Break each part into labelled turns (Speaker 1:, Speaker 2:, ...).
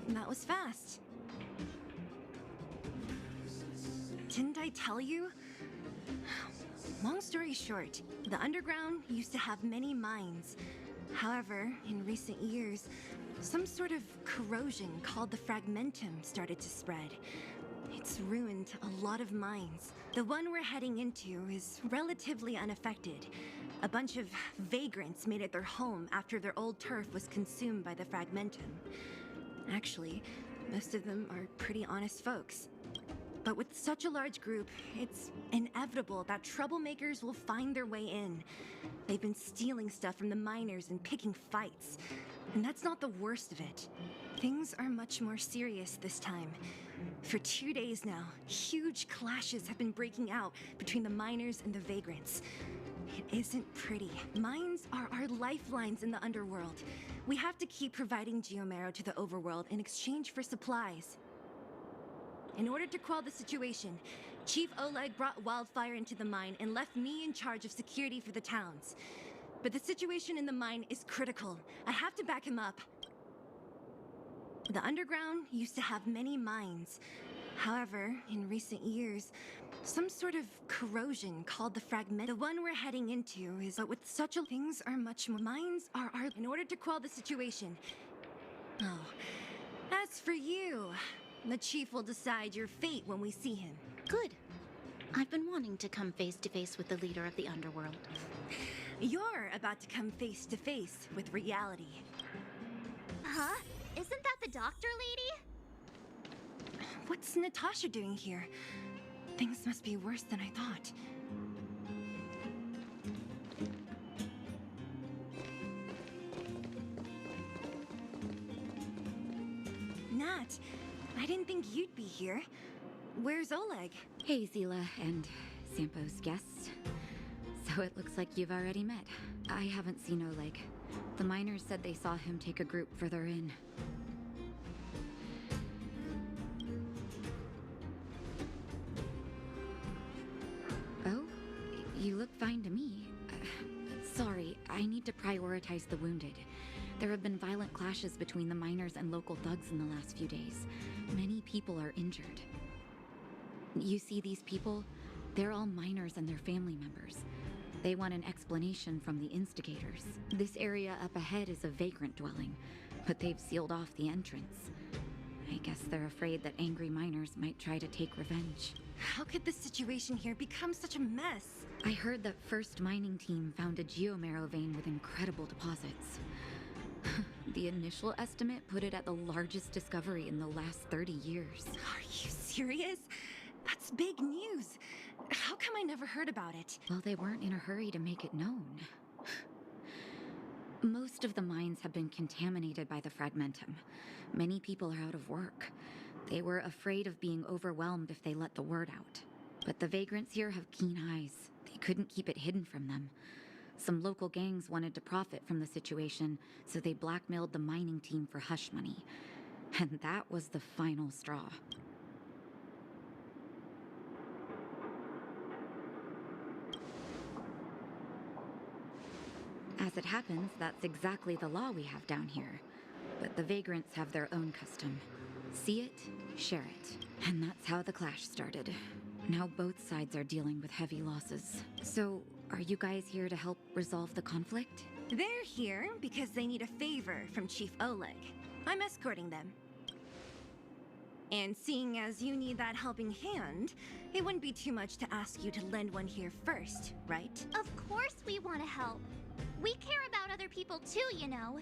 Speaker 1: That was fast. Didn't I tell you? Long story short, the underground used to have many mines. However, in recent years, some sort of corrosion called the fragmentum started to spread. It's ruined a lot of mines. The one we're heading into is relatively unaffected. A bunch of vagrants made it their home after their old turf was consumed by the fragmentum. Actually, most of them are pretty honest folks. But with such a large group, it's inevitable that troublemakers will find their way in. They've been stealing stuff from the miners and picking fights. And that's not the worst of it. Things are much more serious this time. For 2 days now, huge clashes have been breaking out between the miners and the vagrants. It isn't pretty. Mines are our lifelines in the underworld. We have to keep providing geomarrow to the overworld in exchange for supplies. In order to quell the situation, Chief Oleg brought wildfire into the mine and left me in charge of security for the towns. But the situation in the mine is critical. I have to back him up. The underground used to have many mines. However, in recent years, some sort of corrosion called the fragment. The one we're heading into is, but with such a things are much more. Mines are our. In order to quell the situation. Oh, as for you, the chief will decide your fate when we see him.
Speaker 2: Good. I've been wanting to come face to face with the leader of the underworld.
Speaker 1: You're about to come face to face with reality.
Speaker 3: Huh? Isn't that the doctor lady?
Speaker 1: What's Natasha doing here? Things must be worse than I thought. Nat, I didn't think you'd be here. Where's Oleg?
Speaker 4: Hey, Zila and Sampo's guests. So it looks like you've already met. I haven't seen Oleg. The miners said they saw him take a group further in. Oh? You look fine to me. Sorry, I need to prioritize the wounded. There have been violent clashes between the miners and local thugs in the last few days. Many people are injured. You see these people? They're all miners and their family members. They want an explanation from the instigators. This area up ahead is a vagrant dwelling, but they've sealed off the entrance. I guess they're afraid that angry miners might try to take revenge.
Speaker 1: How could the situation here become such a mess?
Speaker 4: I heard that First Mining Team found a geomarrow vein with incredible deposits. The initial estimate put it at the largest discovery in the last 30 years.
Speaker 1: Are you serious? That's big news. How come I never heard about it?
Speaker 4: Well, they weren't in a hurry to make it known. Most of the mines have been contaminated by the fragmentum. Many people are out of work. They were afraid of being overwhelmed if they let the word out. But the vagrants here have keen eyes. They couldn't keep it hidden from them. Some local gangs wanted to profit from the situation, so they blackmailed the mining team for hush money. And that was the final straw. As it happens, that's exactly the law we have down here. But the vagrants have their own custom. See it, share it. And that's how the clash started. Now both sides are dealing with heavy losses. So, are you guys here to help resolve the conflict?
Speaker 1: They're here because they need a favor from Chief Oleg. I'm escorting them. And seeing as you need that helping hand, it wouldn't be too much to ask you to lend one here first, right?
Speaker 3: Of course we want to help. We care about other people too, you know.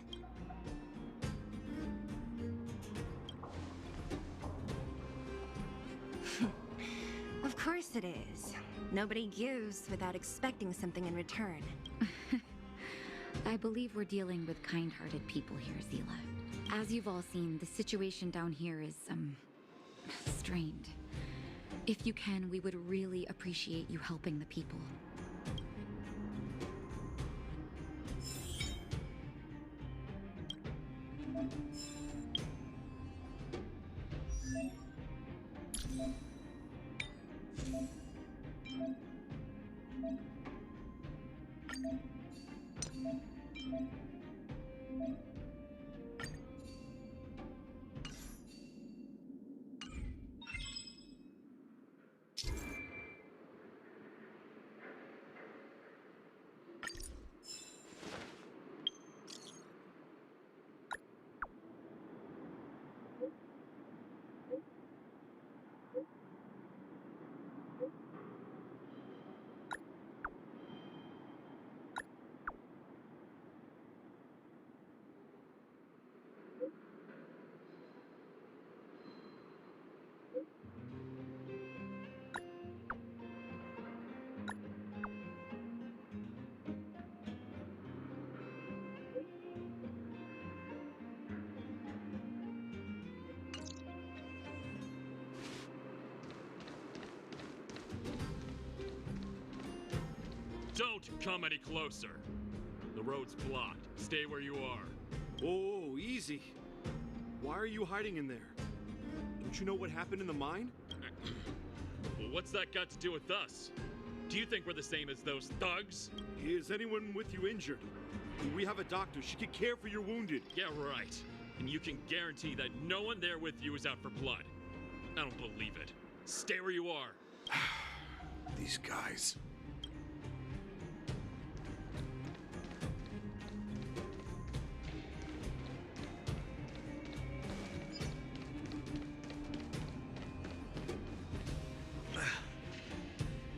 Speaker 1: Of course it is. Nobody gives without expecting something in return.
Speaker 4: I believe we're dealing with kind-hearted people here, Zila. As you've all seen, the situation down here is, strained. If you can, we would really appreciate you helping the people.
Speaker 5: Don't come any closer. The road's blocked. Stay where you are.
Speaker 6: Oh, easy. Why are you hiding in there? Don't you know what happened in the mine?
Speaker 5: Well, what's that got to do with us? Do you think we're the same as those thugs?
Speaker 6: Is anyone with you injured? We have a doctor. She could care for your wounded.
Speaker 5: Yeah, right. And you can guarantee that no one there with you is out for blood. I don't believe it. Stay where you are.
Speaker 6: These guys.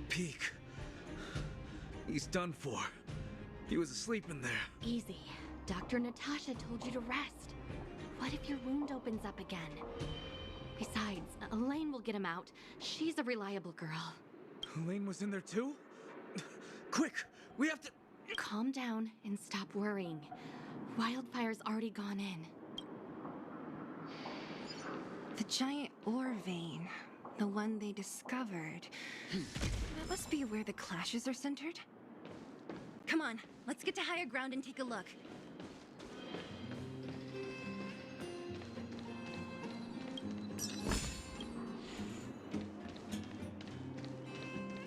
Speaker 7: Peak. He's done for. He was asleep in there.
Speaker 8: Easy. Dr. Natasha told you to rest. What if your wound opens up again? Besides, Elaine will get him out. She's a reliable girl.
Speaker 7: Elaine was in there too? Quick! We have to...
Speaker 8: Calm down and stop worrying. Wildfire's already gone in.
Speaker 1: The giant ore vein. The one they discovered. That must be where the clashes are centered. Come on, let's get to higher ground and take a look.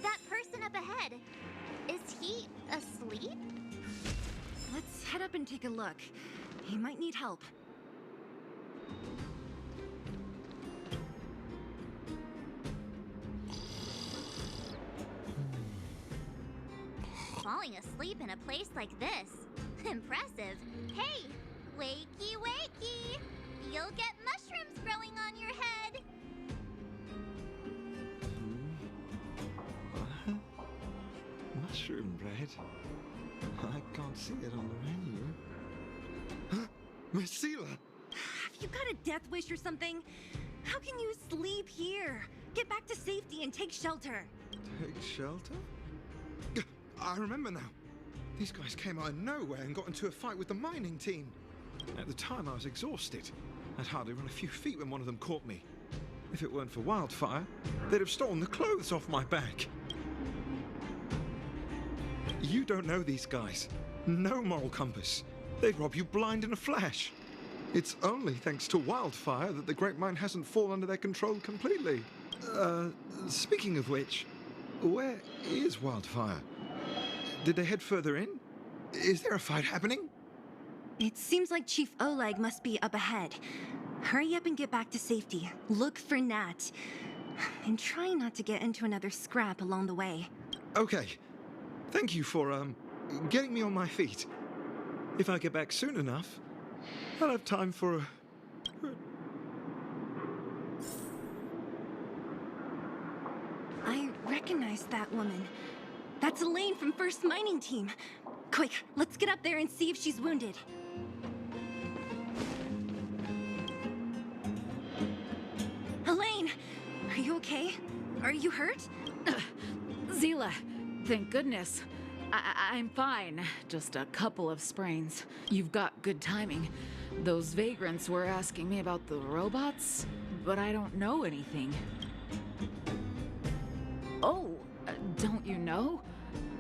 Speaker 3: That person up ahead, is he asleep?
Speaker 1: Let's head up and take a look. He might need help.
Speaker 3: Falling asleep in a place like this. Impressive. Hey, wakey wakey! You'll get mushrooms growing on your head.
Speaker 9: Mushroom bread? I can't see it on the menu. Messila!
Speaker 1: Have you got a death wish or something? How can you sleep here? Get back to safety and take shelter.
Speaker 9: Take shelter? I remember now. These guys came out of nowhere and got into a fight with the mining team. At the time, I was exhausted. I'd hardly run a few feet when one of them caught me. If it weren't for Wildfire, they'd have stolen the clothes off my back. You don't know these guys. No moral compass. They'd rob you blind in a flash. It's only thanks to Wildfire that the Great Mine hasn't fallen under their control completely. Speaking of which, where is Wildfire? Did they head further in? Is there a fight happening?
Speaker 1: It seems like Chief Oleg must be up ahead. Hurry up and get back to safety. Look for Nat. And try not to get into another scrap along the way.
Speaker 9: Okay. Thank you for, getting me on my feet. If I get back soon enough, I'll have time for a...
Speaker 1: I recognize that woman. That's Elaine from First Mining Team. Quick, let's get up there and see if she's wounded. Elaine! Are you okay? Are you hurt?
Speaker 10: Zila, thank goodness. I'm fine. Just a couple of sprains. You've got good timing. Those vagrants were asking me about the robots, but I don't know anything. Oh, don't you know?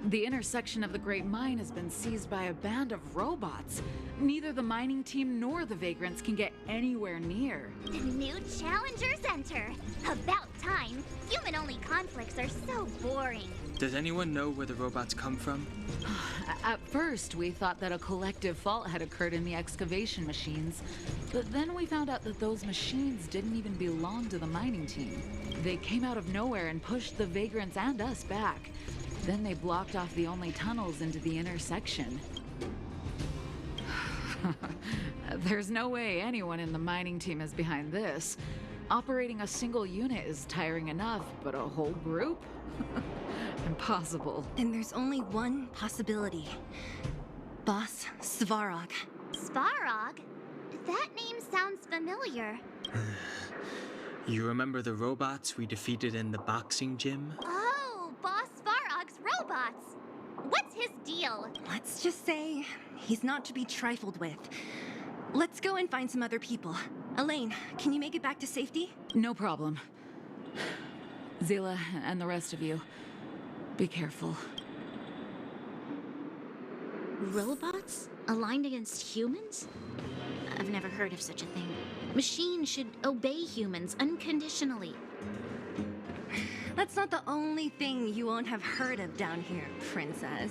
Speaker 10: The intersection of the Great Mine has been seized by a band of robots. Neither the mining team nor the vagrants can get anywhere near.
Speaker 3: The new challengers enter. About time. Human-only conflicts are so boring.
Speaker 11: Does anyone know where the robots come from?
Speaker 10: At first, we thought that a collective fault had occurred in the excavation machines. But then we found out that those machines didn't even belong to the mining team. They came out of nowhere and pushed the vagrants and us back. Then they blocked off the only tunnels into the intersection. There's no way anyone in the mining team is behind this. Operating a single unit is tiring enough, but a whole group? Impossible.
Speaker 1: Then there's only one possibility. Boss Svarog.
Speaker 3: Svarog? That name sounds familiar.
Speaker 11: You remember the robots we defeated in the boxing gym?
Speaker 3: Oh, Boss Svarog's robots. What's his deal?
Speaker 1: Let's just say he's not to be trifled with. Let's go and find some other people. Elaine, can you make it back to safety?
Speaker 10: No problem. Zila and the rest of you, be careful.
Speaker 2: Robots? Aligned against humans? I've never heard of such a thing. Machines should obey humans unconditionally.
Speaker 1: That's not the only thing you won't have heard of down here, Princess.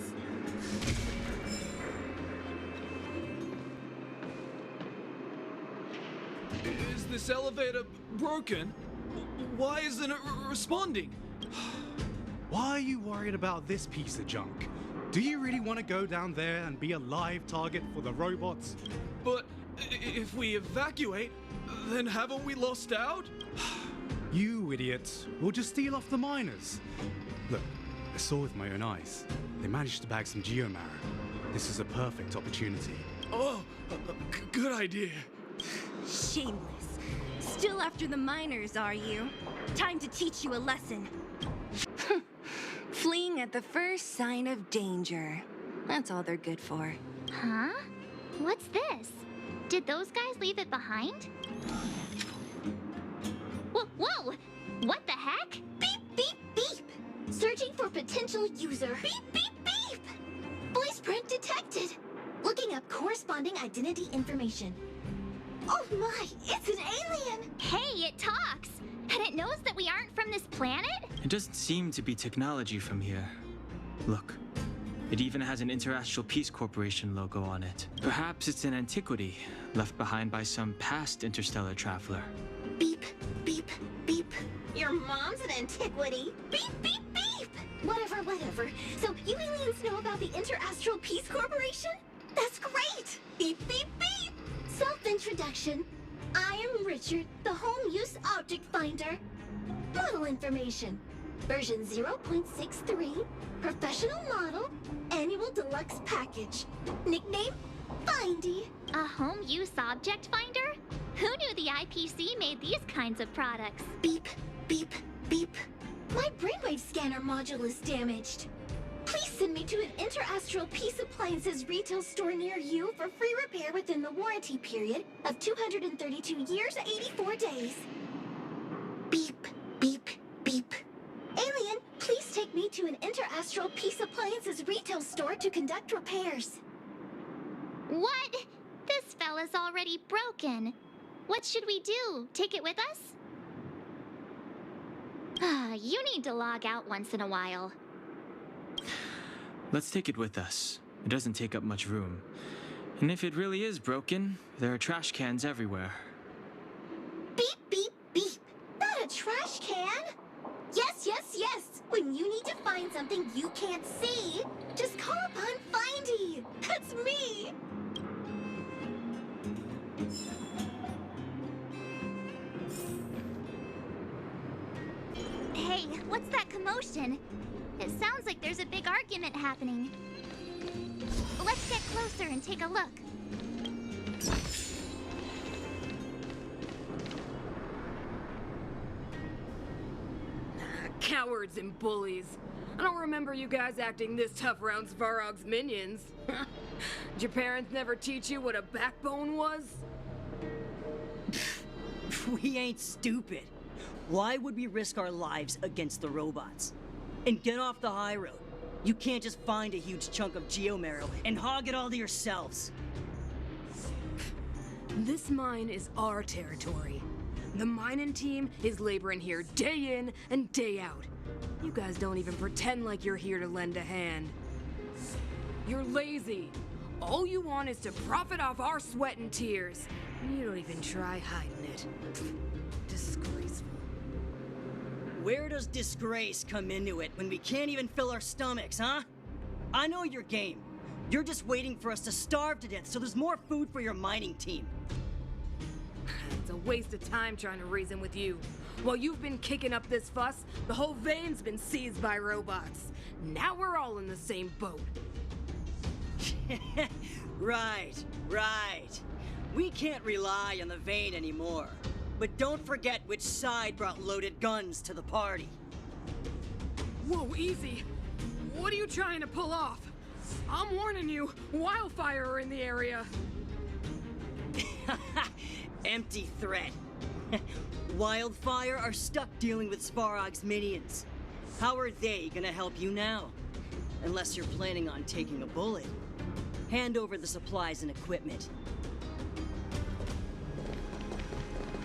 Speaker 7: Is this elevator broken? Why isn't it responding?
Speaker 12: Why are you worried about this piece of junk? Do you really want to go down there and be a live target for the robots?
Speaker 7: But if we evacuate, then haven't we lost out?
Speaker 12: You idiots. We'll just steal off the miners. Look, I saw with my own eyes. They managed to bag some geomarrow. This is a perfect opportunity.
Speaker 7: Oh, good idea.
Speaker 1: Shameless. Still after the miners, are you? Time to teach you a lesson. Fleeing at the first sign of danger. That's all they're good for.
Speaker 3: Huh? What's this? Did those guys leave it behind? Whoa! What the heck?
Speaker 2: Beep, beep, beep! Searching for potential user. Beep, beep, beep! Voice print detected. Looking up corresponding identity information. Oh my, it's an alien!
Speaker 3: Hey, it talks! And it knows that we aren't from this planet?
Speaker 11: It doesn't seem to be technology from here. Look, it even has an Interastral Peace Corporation logo on it. Perhaps it's an antiquity, left behind by some past interstellar traveler.
Speaker 2: Beep, beep, beep. Your mom's an antiquity. Beep, beep, beep! Whatever. So you aliens know about the Interastral Peace Corporation? That's great! Beep, beep, beep! Self-introduction. I am Richard, the Home Use Object Finder. Model information. Version 0.63. Professional model. Annual deluxe package. Nickname? Findy.
Speaker 3: A home use object finder? Who knew the IPC made these kinds of products?
Speaker 2: Beep, beep, beep. My brainwave scanner module is damaged. Please send me to an Interastral Peace Appliances retail store near you for free repair within the warranty period of 232 years, 84 days. Beep, beep, beep. Alien, please take me to an Interastral Peace Appliances retail store to conduct repairs.
Speaker 3: What? This fella's already broken. What should we do? Take it with us? You need to log out once in a while.
Speaker 11: Let's take it with us. It doesn't take up much room. And if it really is broken, there are trash cans everywhere.
Speaker 2: Beep, beep, beep. Not a trash can. Yes. When you need to find something you can't see, just call upon Findy. That's me.
Speaker 3: Hey, what's that commotion? It sounds like there's a big argument happening. Let's get closer and take a look.
Speaker 13: Cowards and bullies. I don't remember you guys acting this tough around Svarog's minions. Did your parents never teach you what a backbone was?
Speaker 14: We ain't stupid. Why would we risk our lives against the robots? And get off the high road. You can't just find a huge chunk of geomarrow and hog it all to yourselves.
Speaker 13: This mine is our territory. The mining team is laboring here day in and day out. You guys don't even pretend like you're here to lend a hand. You're lazy. All you want is to profit off our sweat and tears. You don't even try hiding it. Disgraceful.
Speaker 14: Where does disgrace come into it when we can't even fill our stomachs, huh? I know your game. You're just waiting for us to starve to death so there's more food for your mining team.
Speaker 13: It's a waste of time trying to reason with you. While you've been kicking up this fuss, the whole vein's been seized by robots. Now we're all in the same boat.
Speaker 14: Right. We can't rely on the vein anymore. But don't forget which side brought loaded guns to the party.
Speaker 13: Whoa, easy. What are you trying to pull off? I'm warning you, wildfire are in the area.
Speaker 14: Empty threat. Wildfire are stuck dealing with Svarog's minions. How are they gonna help you now? Unless you're planning on taking a bullet. hand over the supplies and equipment.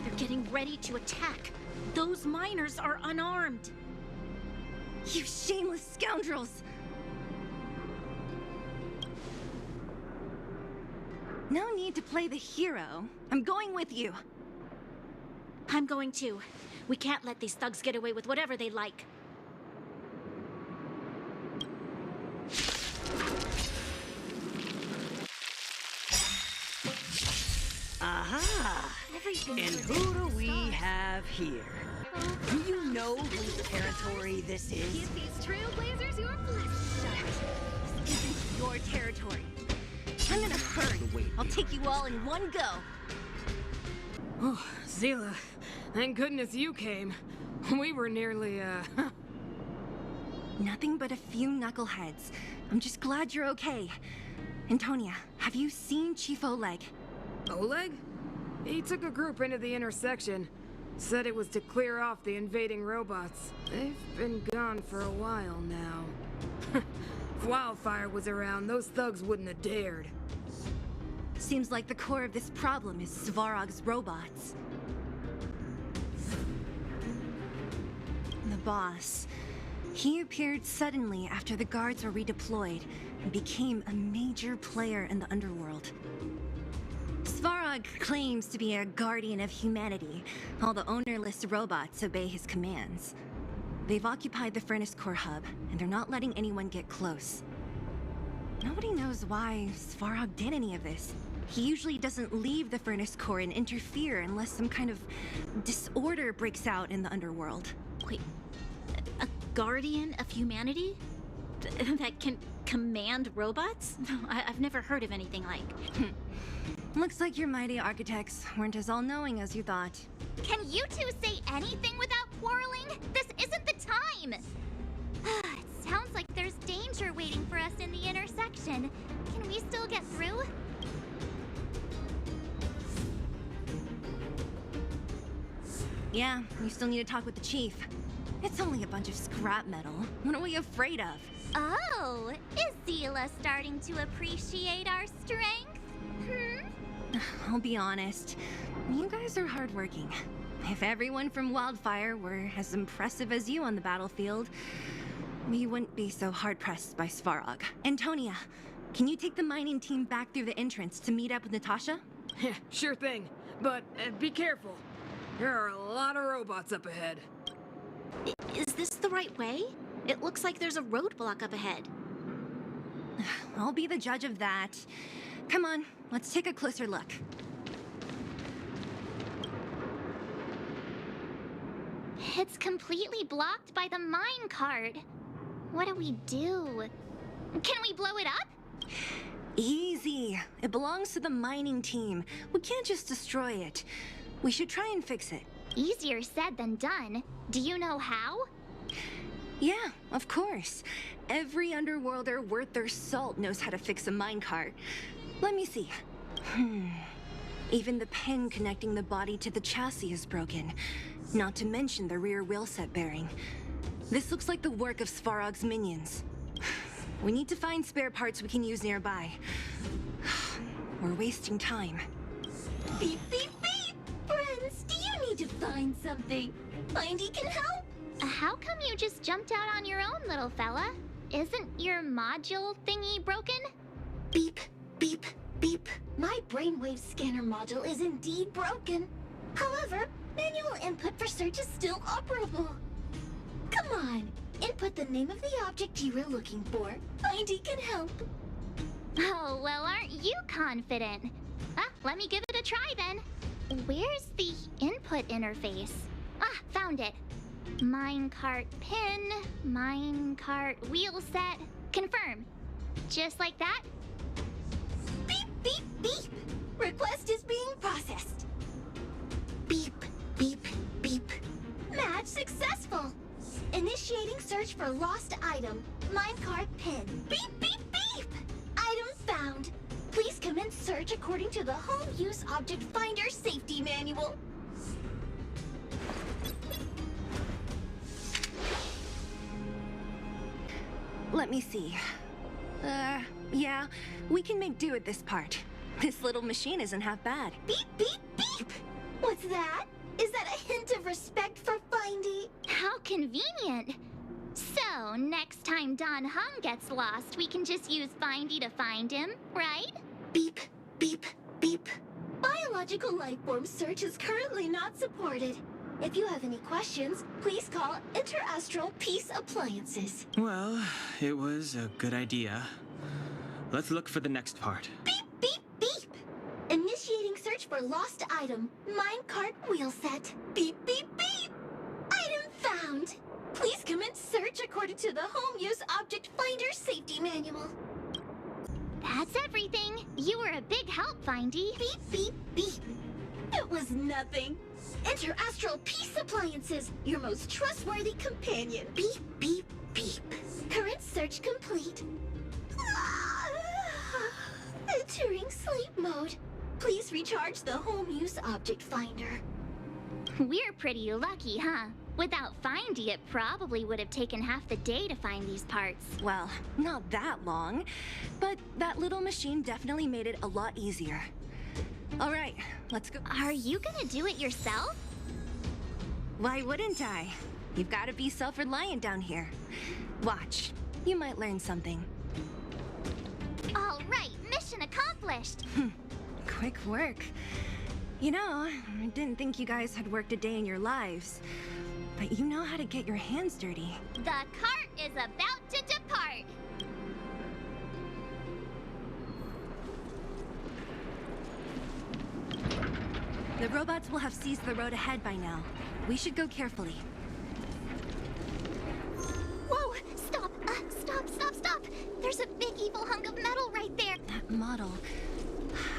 Speaker 2: They're getting ready to attack. Those miners are unarmed.
Speaker 1: You shameless scoundrels! No need to play the hero. I'm going with you.
Speaker 2: I'm going too. We can't let these thugs get away with whatever they like.
Speaker 14: Aha! And who do we have here? Do you know whose territory this is?
Speaker 1: Give these trailblazers your blessing. This isn't your territory. I'm in a hurry. I'll take you all in one go.
Speaker 13: Oh, Zila, thank goodness you came. We were nearly,
Speaker 1: Nothing but a few knuckleheads. I'm just glad you're okay. Antonia, have you seen Chief Oleg?
Speaker 13: Oleg? He took a group into the intersection. Said it was to clear off the invading robots. They've been gone for a while now. If Wildfire was around, those thugs wouldn't have dared.
Speaker 1: Seems like the core of this problem is Svarog's robots. The boss. He appeared suddenly after the guards were redeployed and became a major player in the Underworld. Svarog claims to be a guardian of humanity. All the ownerless robots obey his commands. They've occupied the Furnace Core hub, and they're not letting anyone get close. Nobody knows why Svarog did any of this. He usually doesn't leave the Furnace Core and interfere unless some kind of disorder breaks out in the Underworld.
Speaker 2: Wait, a guardian of humanity? That can command robots? I've never heard of anything like.
Speaker 1: Looks like your mighty architects weren't as all-knowing as you thought.
Speaker 3: Can you two say anything without quarreling? This isn't the time! It sounds like there's danger waiting for us in the intersection. Can we still get through?
Speaker 1: Yeah, you still need to talk with the chief. It's only a bunch of scrap metal. What are we afraid of?
Speaker 3: Oh, is Zila starting to appreciate our strength?
Speaker 1: I'll be honest. You guys are hardworking. If everyone from Wildfire were as impressive as you on the battlefield, we wouldn't be so hard-pressed by Svarog. Antonia, can you take the mining team back through the entrance to meet up with Natasha?
Speaker 13: Yeah, sure thing. But be careful. There are a lot of robots up ahead.
Speaker 2: Is this the right way? It looks like there's a roadblock up ahead.
Speaker 1: I'll be the judge of that. Come on, let's take a closer look.
Speaker 3: It's completely blocked by the mine cart. What do we do? Can we blow it up?
Speaker 1: Easy. It belongs to the mining team. We can't just destroy it. We should try and fix it.
Speaker 3: Easier said than done. Do you know how?
Speaker 1: Yeah, of course. Every Underworlder worth their salt knows how to fix a minecart. Let me see. Even the pin connecting the body to the chassis is broken. Not to mention the rear wheel set bearing. This looks like the work of Svarog's minions. We need to find spare parts we can use nearby. We're wasting time.
Speaker 2: Beep, beep, beep! Friends, do you need to find something? Mindy can help!
Speaker 3: How come you just jumped out on your own, little fella? Isn't your module thingy broken?
Speaker 2: Beep, beep, beep. My brainwave scanner module is indeed broken. However, manual input for search is still operable. Come on, input the name of the object you were looking for. Mindy can help.
Speaker 3: Oh, well, aren't you confident? Let me give it a try then. Where's the input interface? Found it. Minecart pin, minecart wheel set, confirm. Just like that?
Speaker 2: Beep, beep, beep. Request is being processed. Beep, beep, beep. Match successful. Initiating search for lost item. Minecart pin. Beep, beep, beep. Item found. Please commence search according to the Home Use Object Finder Safety Manual.
Speaker 1: Let me see. Yeah, we can make do with this part. This little machine isn't half bad.
Speaker 2: Beep, beep, beep! What's that? Is that a hint of respect for Findy?
Speaker 3: How convenient! So, next time Don Hung gets lost, we can just use Findy to find him, right?
Speaker 2: Beep, beep, beep. Biological life form search is currently not supported. If you have any questions, please call Interastral Peace Appliances.
Speaker 11: Well, it was a good idea. Let's look for the next part.
Speaker 2: Beep, beep, beep! Initiating search for lost item, minecart wheel set. Beep, beep, beep! Item found! Please commence search according to the Home Use Object Finder Safety Manual.
Speaker 3: That's everything. You were a big help, Findy.
Speaker 2: Beep, beep, beep. It was nothing. Interastral Peace Appliances, your most trustworthy companion. Beep, beep, beep. Current search complete. Entering sleep mode. Please recharge the Home Use Object Finder.
Speaker 3: We're pretty lucky, huh? Without Findy, it probably would have taken half the day to find these parts.
Speaker 1: Well, not that long, but that little machine definitely made it a lot easier. All right, let's go.
Speaker 3: Are you gonna do it yourself?
Speaker 1: Why wouldn't I? You've got to be self-reliant down here. Watch, you might learn something.
Speaker 3: All right, mission accomplished.
Speaker 1: Quick work. You know, I didn't think you guys had worked a day in your lives, but you know how to get your hands dirty.
Speaker 3: The cart is about to depart.
Speaker 1: The robots will have seized the road ahead by now. We should go carefully.
Speaker 3: Whoa! Stop! Stop! There's a big evil hunk of metal right there.
Speaker 1: That model.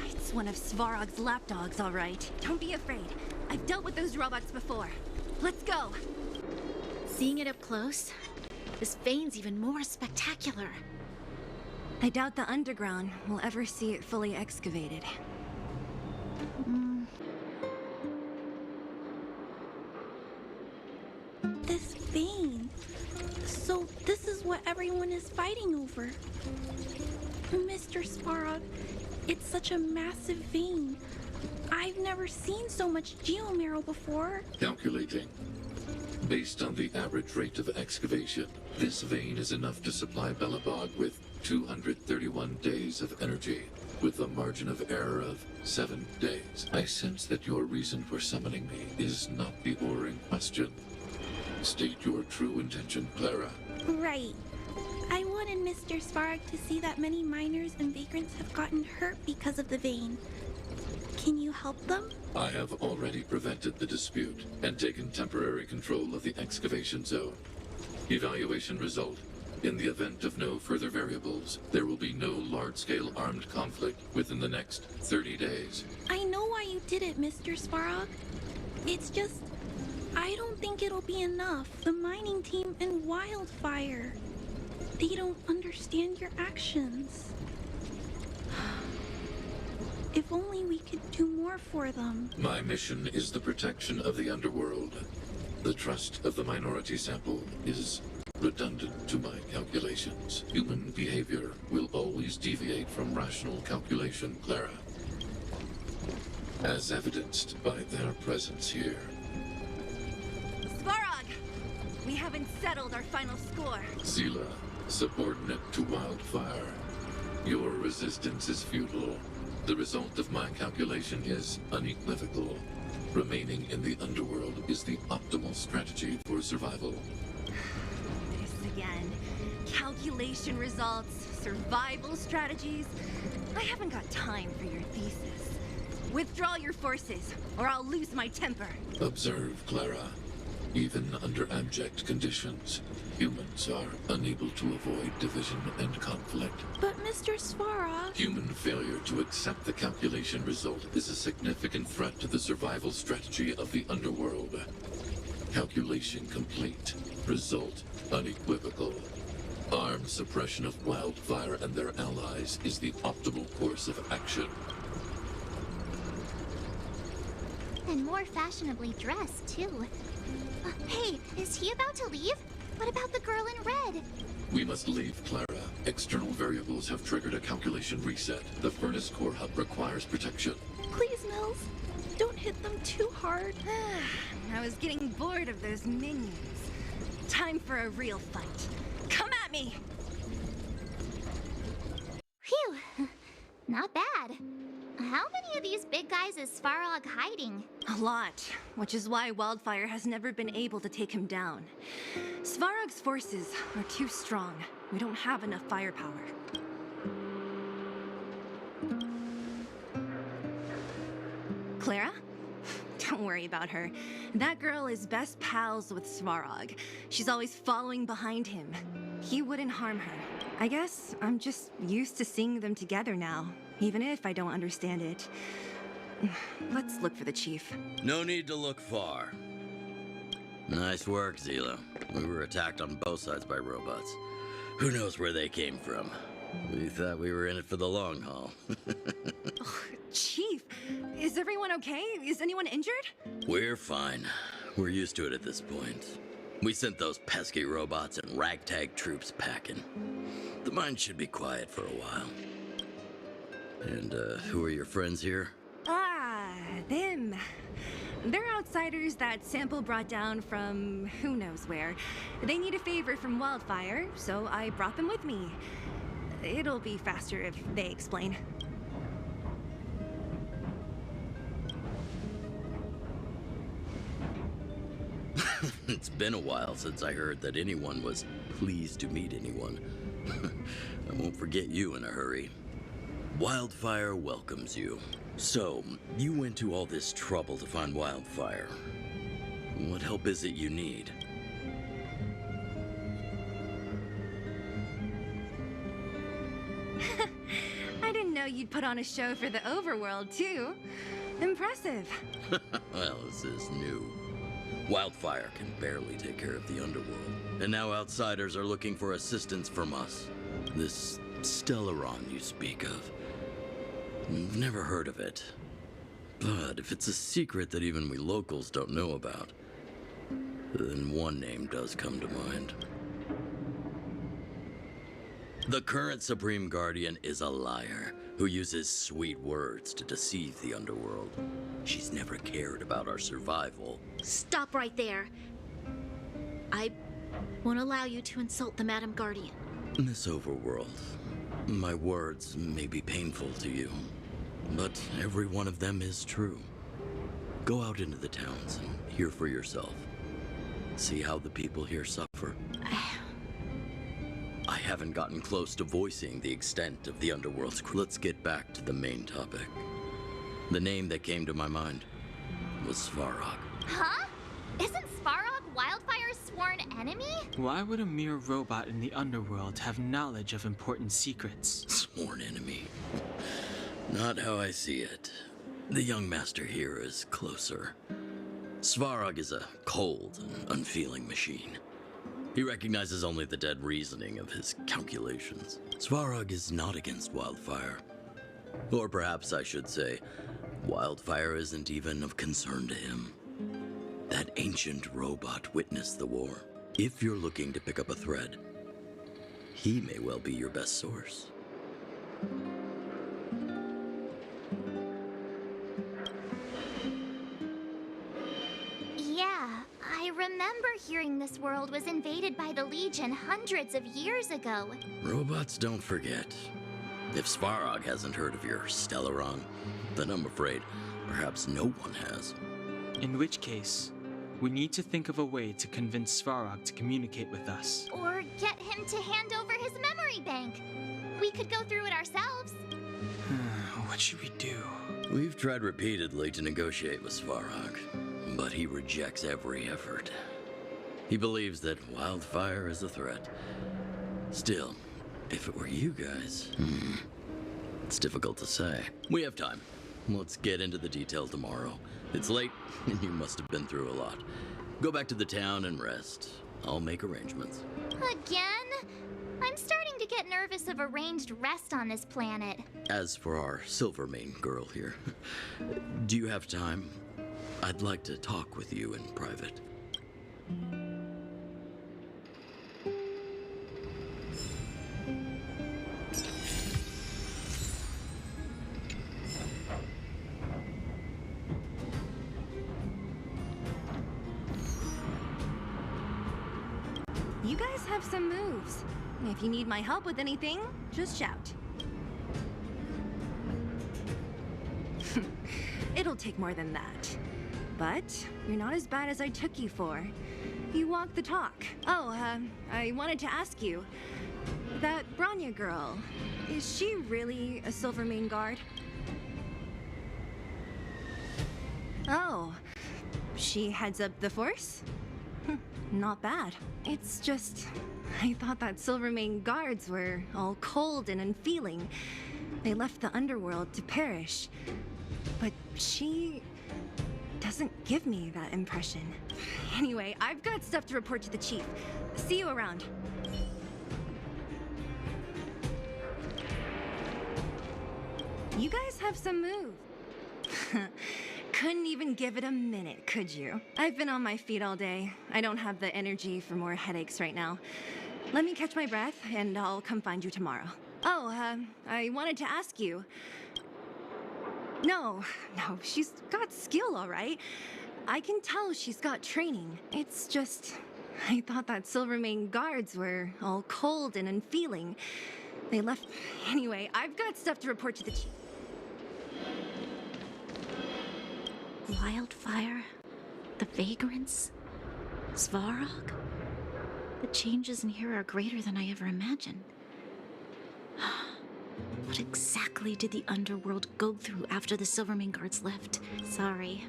Speaker 1: It's one of Svarog's lapdogs, all right. Don't be afraid. I've dealt with those robots before. Let's go.
Speaker 15: Seeing it up close, this vein's even more spectacular.
Speaker 1: I doubt the Underground will ever see it fully excavated.
Speaker 16: This vein. So this is what everyone is fighting over. Mr. Svarog, it's such a massive vein. I've never seen so much geomarrow before.
Speaker 17: Calculating. Based on the average rate of excavation, this vein is enough to supply Belobog with 231 days of energy, with a margin of error of 7 days. I sense that your reason for summoning me is not the ore in question. State your true intention, Clara.
Speaker 16: Right. I wanted Mr. Svarog to see that many miners and vagrants have gotten hurt because of the vein. Can you help them?
Speaker 17: I have already prevented the dispute and taken temporary control of the excavation zone. Evaluation result. In the event of no further variables, there will be no large-scale armed conflict within the next 30 days.
Speaker 16: I know why you did it, Mr. Svarog. It's just, I don't think it'll be enough. The mining team and Wildfire, they don't understand your actions. If only we could do more for them.
Speaker 17: My mission is the protection of the Underworld. The trust of the minority sample is redundant to my calculations. Human behavior will always deviate from rational calculation, Clara. As evidenced by their presence here.
Speaker 1: Svarog! We haven't settled our final score.
Speaker 17: Zila, subordinate to Wildfire. Your resistance is futile. The result of my calculation is unequivocal. Remaining in the Underworld is the optimal strategy for survival.
Speaker 1: This again. Calculation results, survival strategies. I haven't got time for your thesis. Withdraw your forces, or I'll lose my temper.
Speaker 17: Observe, Clara. Even under abject conditions, humans are unable to avoid division and conflict.
Speaker 16: But Mr. Svarog...
Speaker 17: Human failure to accept the calculation result is a significant threat to the survival strategy of the Underworld. Calculation complete. Result unequivocal. Armed suppression of Wildfire and their allies is the optimal course of action.
Speaker 3: And more fashionably dressed, too. Hey, is he about to leave? What about the girl in red?
Speaker 17: We must leave, Clara. External variables have triggered a calculation reset. The furnace core hub requires protection.
Speaker 16: Please, Mills, don't hit them too hard.
Speaker 1: I was getting bored of those minions. Time for a real fight. Come at me!
Speaker 3: Phew, not bad. How many of these big guys is Svarog hiding?
Speaker 1: A lot, which is why Wildfire has never been able to take him down. Svarog's forces are too strong. We don't have enough firepower. Clara? Don't worry about her. That girl is best pals with Svarog. She's always following behind him. He wouldn't harm her. I guess I'm just used to seeing them together now, even if I don't understand it. Let's look for the chief.
Speaker 18: No need to look far. Nice work, Zilo. We were attacked on both sides by robots. Who knows where they came from? We thought we were in it for the long haul.
Speaker 1: Chief, is everyone okay? Is anyone injured?
Speaker 18: We're fine. We're used to it at this point. We sent those pesky robots and ragtag troops packing. The mine should be quiet for a while. And, who are your friends here?
Speaker 1: Ah, them. They're outsiders that Sample brought down from who knows where. They need a favor from Wildfire, so I brought them with me. It'll be faster if they explain.
Speaker 18: It's been a while since I heard that anyone was pleased to meet anyone. I won't forget you in a hurry. Wildfire welcomes you. So, you went to all this trouble to find Wildfire. What help is it you need?
Speaker 1: I didn't know you'd put on a show for the Overworld, too. Impressive.
Speaker 18: Well, this is new. Wildfire can barely take care of the Underworld. And now outsiders are looking for assistance from us. This Stellaron you speak of. I've never heard of it. But if it's a secret that even we locals don't know about, then one name does come to mind. The current Supreme Guardian is a liar who uses sweet words to deceive the Underworld. She's never cared about our survival.
Speaker 15: Stop right there. I won't allow you to insult the Madam Guardian.
Speaker 18: Miss Overworld, my words may be painful to you, but every one of them is true. Go out into the towns and hear for yourself. See how the people here suffer. I haven't gotten close to voicing the extent of the Underworld's. Let's get back to the main topic. The name that came to my mind was Svarog.
Speaker 3: Huh? Isn't Svarog Wildfire's sworn enemy?
Speaker 11: Why would a mere robot in the Underworld have knowledge of important secrets?
Speaker 18: Sworn enemy? Not how I see it. The young master here is closer. Svarog is a cold and unfeeling machine. He recognizes only the dead reasoning of his calculations. Svarog is not against Wildfire. Or perhaps I should say, Wildfire isn't even of concern to him. That ancient robot witnessed the war. If you're looking to pick up a thread, he may well be your best source.
Speaker 3: Yeah, I remember hearing this world was invaded by the Legion hundreds of years ago.
Speaker 18: Robots don't forget. If Svarog hasn't heard of your Stellaron, then I'm afraid perhaps no one has.
Speaker 11: In which case, we need to think of a way to convince Svarog to communicate with us.
Speaker 3: Or get him to hand over his memory bank. We could go through it ourselves.
Speaker 11: What should we do?
Speaker 18: We've tried repeatedly to negotiate with Svarog, but he rejects every effort. He believes that Wildfire is a threat. Still, if it were you guys, it's difficult to say. We have time. Let's get into the detail tomorrow. It's late, and you must have been through a lot. Go back to the town and rest. I'll make arrangements.
Speaker 3: Again? I'm starting to get nervous of arranged rest on this planet.
Speaker 18: As for our Silvermane girl here, do you have time? I'd like to talk with you in private.
Speaker 1: You guys have some moves. If you need my help with anything, just shout. It'll take more than that. But you're not as bad as I took you for. You walk the talk. Oh, I wanted to ask you. That Branya girl, is she really a Silvermane guard? Oh, she heads up the force? Not bad. It's just, I thought that Silvermane guards were all cold and unfeeling. They left the Underworld to perish. But she doesn't give me that impression. Anyway, I've got stuff to report to the chief. See you around. You guys have some moves. Couldn't even give it a minute, could you? I've been on my feet all day. I don't have the energy for more headaches right now. Let me catch my breath, and I'll come find you tomorrow. Oh, I wanted to ask you. No, she's got skill, all right. I can tell she's got training. It's just, I thought that Silvermane guards were all cold and unfeeling. They left. Anyway, I've got stuff to report to the chief.
Speaker 15: Wildfire, the vagrants, Svarog. The changes in here are greater than I ever imagined. What exactly did the Underworld go through after the Silvermane guards left? Sorry.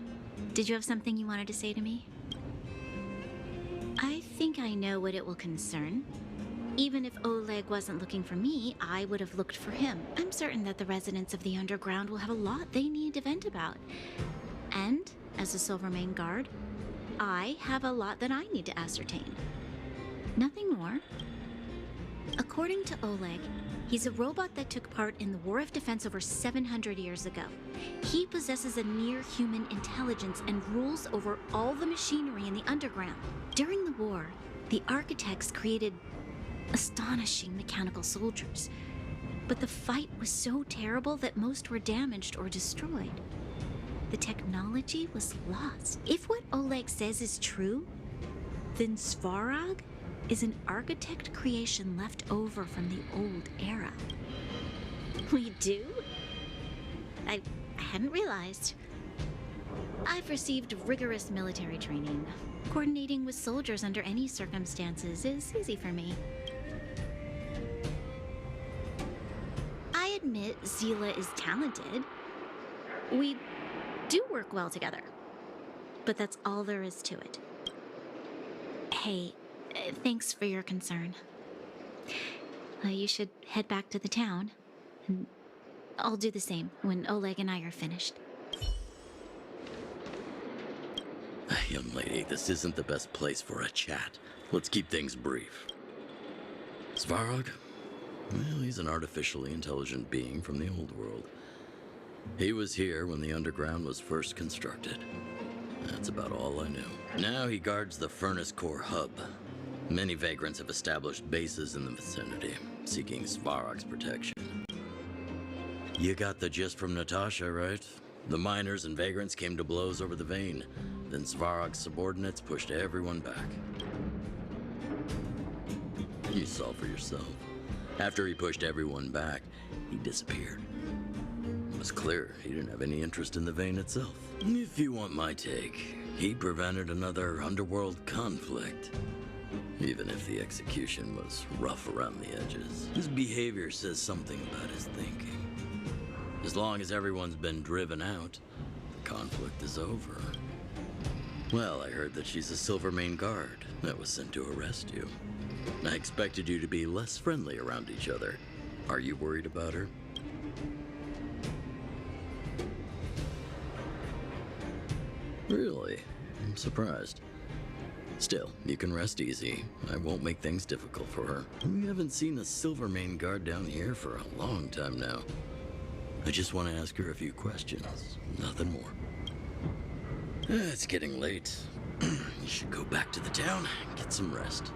Speaker 15: Did you have something you wanted to say to me? I think I know what it will concern. Even if Oleg wasn't looking for me, I would have looked for him. I'm certain that the residents of the Underground will have a lot they need to vent about. And, as a Silvermane guard, I have a lot that I need to ascertain. Nothing more. According to Oleg, he's a robot that took part in the War of Defense over 700 years ago. He possesses a near-human intelligence and rules over all the machinery in the Underground. During the war, the architects created astonishing mechanical soldiers. But the fight was so terrible that most were damaged or destroyed. The technology was lost. If what Oleg says is true, then Svarog is an architect creation left over from the old era. We do? I hadn't realized. I've received rigorous military training. Coordinating with soldiers under any circumstances is easy for me. I admit Zila is talented. We do work well together. But that's all there is to it. Hey, thanks for your concern. You should head back to the town. And I'll do the same when Oleg and I are finished.
Speaker 18: Young lady, this isn't the best place for a chat. Let's keep things brief. Svarog? Well, he's an artificially intelligent being from the old world. He was here when the Underground was first constructed. That's about all I know. Now he guards the Furnace Core hub. Many vagrants have established bases in the vicinity, seeking Svarog's protection. You got the gist from Natasha, right? The miners and vagrants came to blows over the vein. Then Svarog's subordinates pushed everyone back. You saw for yourself. After he pushed everyone back, he disappeared. It was clear he didn't have any interest in the vein itself. If you want my take, he prevented another Underworld conflict. Even if the execution was rough around the edges. His behavior says something about his thinking. As long as everyone's been driven out, the conflict is over. Well, I heard that she's a Silvermane guard that was sent to arrest you. I expected you to be less friendly around each other. Are you worried about her? Really? I'm surprised. Still, you can rest easy. I won't make things difficult for her. We haven't seen a Silvermane guard down here for a long time now. I just want to ask her a few questions. Nothing more. It's getting late. You should go back to the town and get some rest.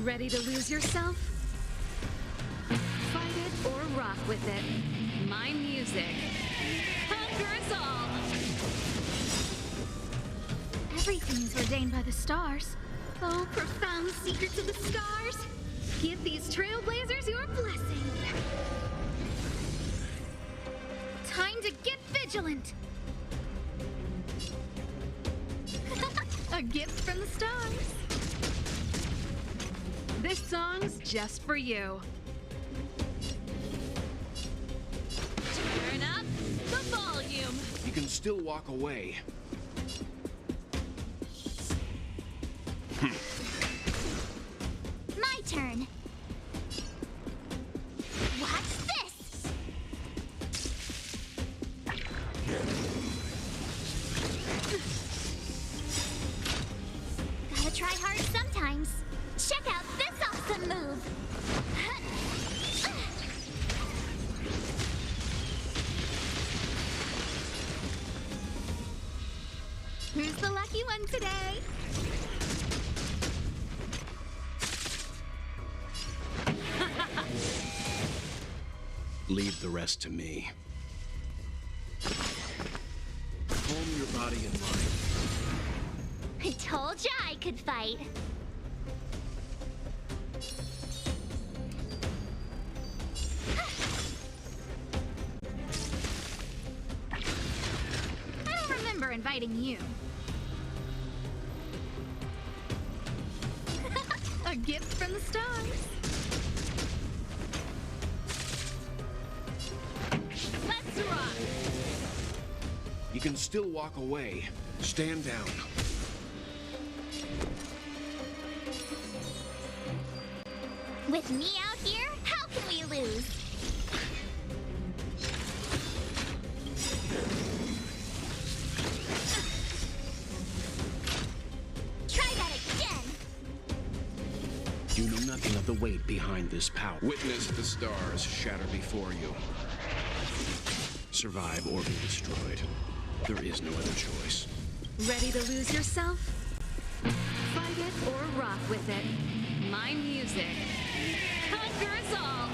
Speaker 8: Ready to lose yourself? Fight it or rock with it. My music. Hunger us all!
Speaker 1: Everything's ordained by the stars. Oh, profound secrets of the stars. Give these trailblazers your blessing. Time to get vigilant. A gift from the stars.
Speaker 8: This song's just for you.
Speaker 19: Turn up the volume.
Speaker 20: You can still walk away.
Speaker 3: My turn. Watch this! Gotta try hard sometimes. Check out this awesome move!
Speaker 1: Who's the lucky one today?
Speaker 20: Leave the rest to me. Calm your body and mind.
Speaker 3: I told ya I could fight.
Speaker 1: I don't remember inviting you. A gift from the stars.
Speaker 19: Let's rock.
Speaker 20: You can still walk away. Stand down.
Speaker 3: With me out here, how can we lose? Try that again!
Speaker 20: You know nothing of the weight behind this power. Witness the stars shatter before you. Survive or be destroyed. There is no other choice.
Speaker 8: Ready to lose yourself? Fight it or rock with it. My music conquers all.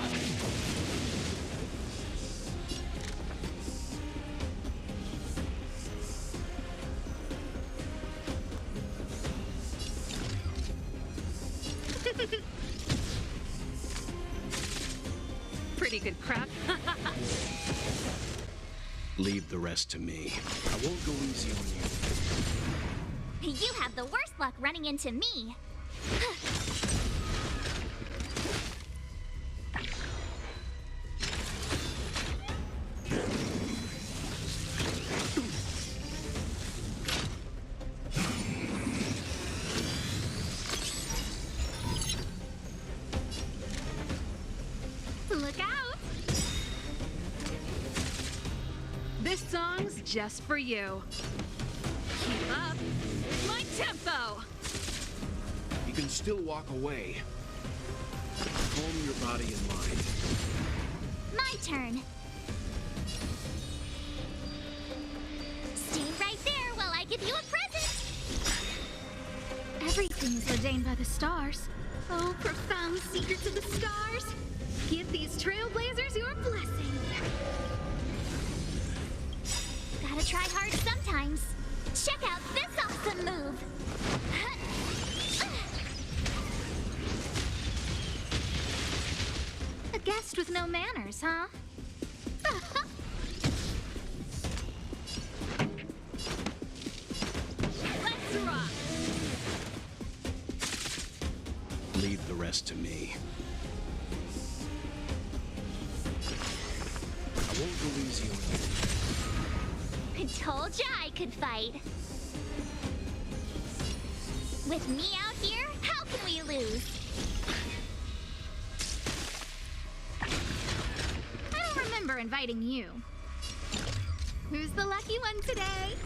Speaker 8: Pretty good crap.
Speaker 20: Leave the rest to me. I won't go easy on you.
Speaker 3: You have the worst luck running into me.
Speaker 1: Look out!
Speaker 8: This song's just for you. Keep up with my tempo.
Speaker 20: You can still walk away. Calm your body and mind.
Speaker 3: My turn. Stay right there while I give you a present.
Speaker 1: Everything's ordained by the stars. Oh, profound secrets of the stars. Give these trailblazers your blessing.
Speaker 3: Gotta try hard sometimes. Check out this awesome move.
Speaker 1: A guest with no manners, huh?
Speaker 19: Let's rock.
Speaker 20: Leave the rest to me. I won't go easy on you.
Speaker 3: I told ya I could fight. With me out here, how can we lose?
Speaker 1: I don't remember inviting you. Who's the lucky one today?